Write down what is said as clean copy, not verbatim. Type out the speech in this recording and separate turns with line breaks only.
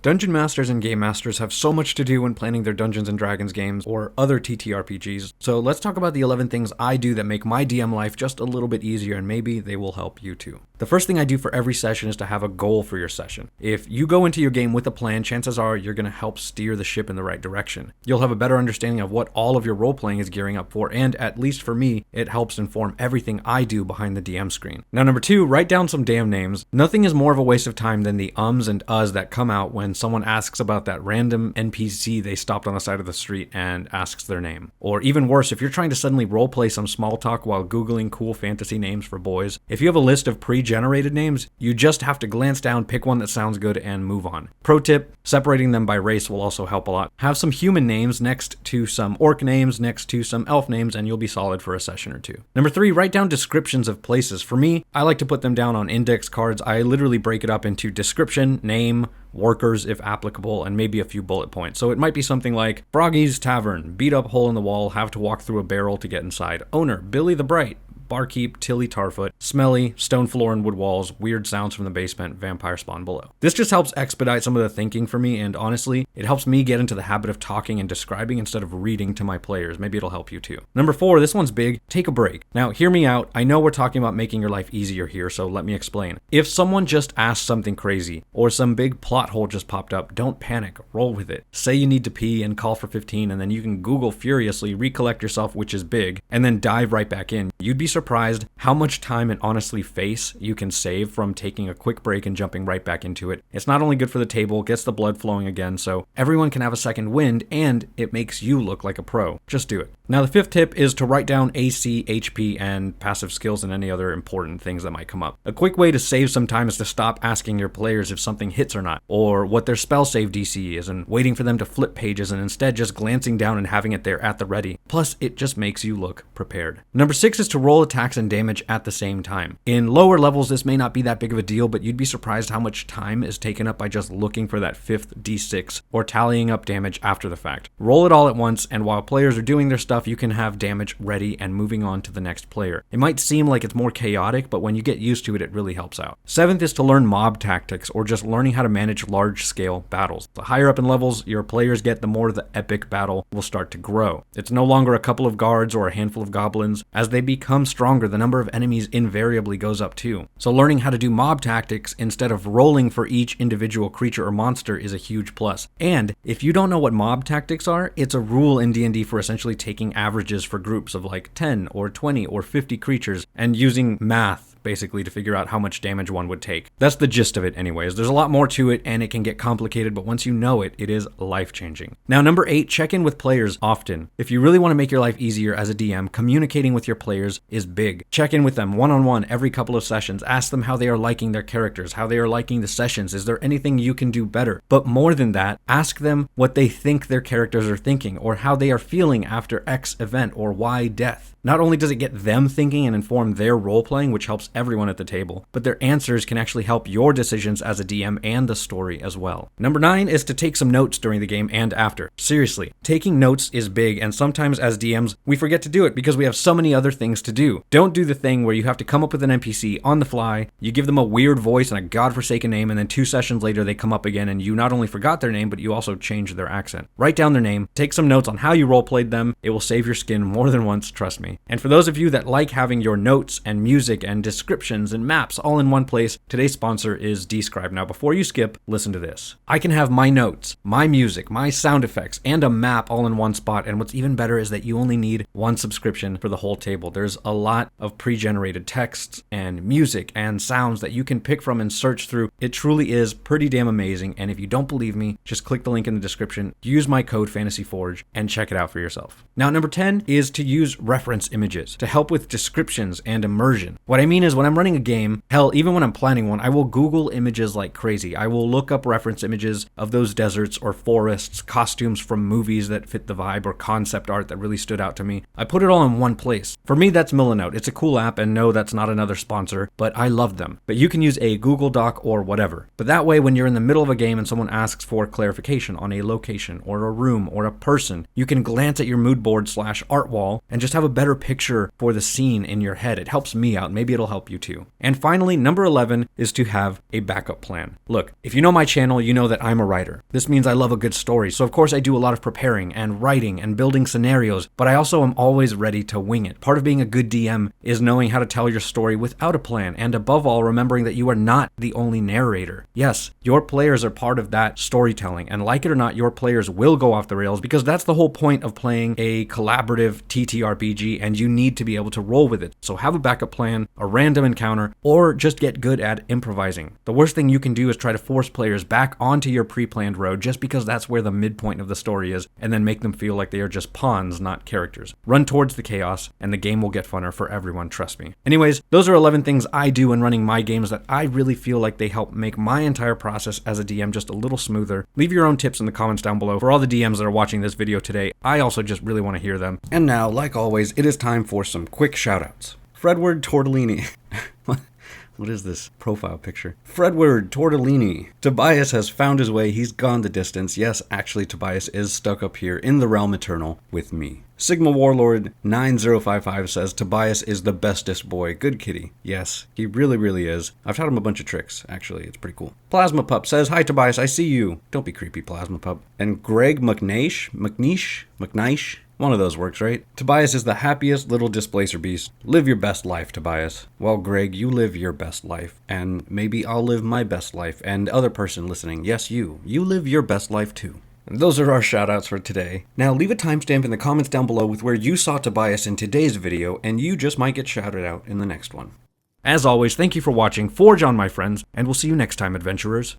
Dungeon masters and game masters have so much to do when planning their Dungeons & Dragons games or other TTRPGs, so let's talk about the 11 things I do that make my DM life just a little bit easier, and maybe they will help you too. The first thing I do for every session is to have a goal for your session. If you go into your game with a plan, chances are you're going to help steer the ship in the right direction. You'll have a better understanding of what all of your role-playing is gearing up for, and at least for me, it helps inform everything I do behind the DM screen. Now, number 2, write down some damn names. Nothing is more of a waste of time than the ums and uhs that come out when someone asks about that random NPC they stopped on the side of the street and asks their name. Or even worse, if you're trying to suddenly roleplay some small talk while Googling cool fantasy names for boys, if you have a list of pre-generated names, you just have to glance down, pick one that sounds good, and move on. Pro tip, separating them by race will also help a lot. Have some human names next to some orc names, next to some elf names, and you'll be solid for a session or two. Number 3, write down descriptions of places. For me, I like to put them down on index cards. I literally break it up into description, name, workers if applicable, and maybe a few bullet points. So it might be something like Froggy's Tavern, beat up hole in the wall, have to walk through a barrel to get inside. Owner, Billy the Bright. Barkeep, Tilly Tarfoot, smelly, stone floor and wood walls, weird sounds from the basement, vampire spawn below. This just helps expedite some of the thinking for me, and honestly, it helps me get into the habit of talking and describing instead of reading to my players. Maybe it'll help you too. Number 4, this one's big, take a break. Now, hear me out. I know we're talking about making your life easier here, so let me explain. If someone just asked something crazy, or some big plot hole just popped up, don't panic, roll with it. Say you need to pee and call for 15, and then you can Google furiously, recollect yourself, which is big, and then dive right back in. You'd be surprised how much time and honestly face you can save from taking a quick break and jumping right back into it. It's not only good for the table, gets the blood flowing again, so everyone can have a second wind, and it makes you look like a pro. Just do it. Now, the 5th tip is to write down AC, HP, and passive skills and any other important things that might come up. A quick way to save some time is to stop asking your players if something hits or not, or what their spell save DC is, and waiting for them to flip pages, and instead just glancing down and having it there at the ready. Plus, it just makes you look prepared. Number 6 is to roll attacks and damage at the same time. In lower levels, this may not be that big of a deal, but you'd be surprised how much time is taken up by just looking for that 5th D6 or tallying up damage after the fact. Roll it all at once, and while players are doing their stuff, you can have damage ready and moving on to the next player. It might seem like it's more chaotic, but when you get used to it, it really helps out. 7th is to learn mob tactics, or just learning how to manage large-scale battles. The higher up in levels your players get, the more the epic battle will start to grow. It's no longer a couple of guards or a handful of goblins. As they become stronger, the number of enemies invariably goes up too. So learning how to do mob tactics instead of rolling for each individual creature or monster is a huge plus. And if you don't know what mob tactics are, it's a rule in D&D for essentially taking averages for groups of like 10 or 20 or 50 creatures and using math basically to figure out how much damage one would take. That's the gist of it anyways. There's a lot more to it and it can get complicated, but once you know it, it is life-changing. Now, number 8, check in with players often. If you really want to make your life easier as a DM, communicating with your players is big. Check in with them one-on-one every couple of sessions. Ask them how they are liking their characters, how they are liking the sessions. Is there anything you can do better? But more than that, ask them what they think their characters are thinking, or how they are feeling after X event or Y death. Not only does it get them thinking and inform their role-playing, which helps everyone at the table, but their answers can actually help your decisions as a DM and the story as well. Number 9 is to take some notes during the game and after. Seriously, taking notes is big, and sometimes as DMs, we forget to do it because we have so many other things to do. Don't do the thing where you have to come up with an NPC on the fly, you give them a weird voice and a godforsaken name, and then 2 sessions later they come up again and you not only forgot their name, but you also changed their accent. Write down their name, take some notes on how you roleplayed them. It will save your skin more than once, trust me. And for those of you that like having your notes and music and descriptions and maps all in one place, today's sponsor is Describe. Now, before you skip, listen to this. I can have my notes, my music, my sound effects, and a map all in one spot, and what's even better is that you only need one subscription for the whole table. There's a lot of pre-generated texts and music and sounds that you can pick from and search through. It truly is pretty damn amazing, and if you don't believe me, just click the link in the description, use my code FANTASYFORGE, and check it out for yourself. Now, number 10 is to use reference images to help with descriptions and immersion. What I mean is when I'm running a game, hell, even when I'm planning one, I will Google images like crazy. I will look up reference images of those deserts or forests, costumes from movies that fit the vibe, or concept art that really stood out to me. I put it all in one place. For me, that's Milanote. It's a cool app, and no, that's not another sponsor, but I love them. But you can use a Google Doc or whatever. But that way, when you're in the middle of a game and someone asks for clarification on a location or a room or a person, you can glance at your mood board /art wall and just have a better better picture for the scene in your head. It helps me out. Maybe it'll help you too. And finally, number 11 is to have a backup plan. Look, if you know my channel, you know that I'm a writer. This means I love a good story. So of course I do a lot of preparing and writing and building scenarios, but I also am always ready to wing it. Part of being a good DM is knowing how to tell your story without a plan, and above all, remembering that you are not the only narrator. Yes, your players are part of that storytelling, and like it or not, your players will go off the rails because that's the whole point of playing a collaborative TTRPG, and you need to be able to roll with it. So have a backup plan, a random encounter, or just get good at improvising. The worst thing you can do is try to force players back onto your pre-planned road just because that's where the midpoint of the story is, and then make them feel like they are just pawns, not characters. Run towards the chaos, and the game will get funner for everyone, trust me. Anyways, those are 11 things I do when running my games that I really feel like they help make my entire process as a DM just a little smoother. Leave your own tips in the comments down below. For all the DMs that are watching this video today, I also just really want to hear them. And now, like always, it is time for some quick shoutouts. Fredward Tortellini. What is this profile picture? Fredward Tortellini. Tobias has found his way. He's gone the distance. Yes, actually, Tobias is stuck up here in the realm eternal with me. Sigma Warlord 9055 says, Tobias is the bestest boy. Good kitty. Yes, he really, really is. I've taught him a bunch of tricks, actually. It's pretty cool. Plasma Pup says, hi, Tobias. I see you. Don't be creepy, Plasma Pup. And Greg McNeish? One of those works, right? Tobias is the happiest little displacer beast. Live your best life, Tobias. Well, Greg, you live your best life. And maybe I'll live my best life. And other person listening, yes, you. You live your best life too. And those are our shoutouts for today. Now leave a timestamp in the comments down below with where you saw Tobias in today's video, and you just might get shouted out in the next one. As always, thank you for watching. Forge on, my friends, and we'll see you next time, adventurers.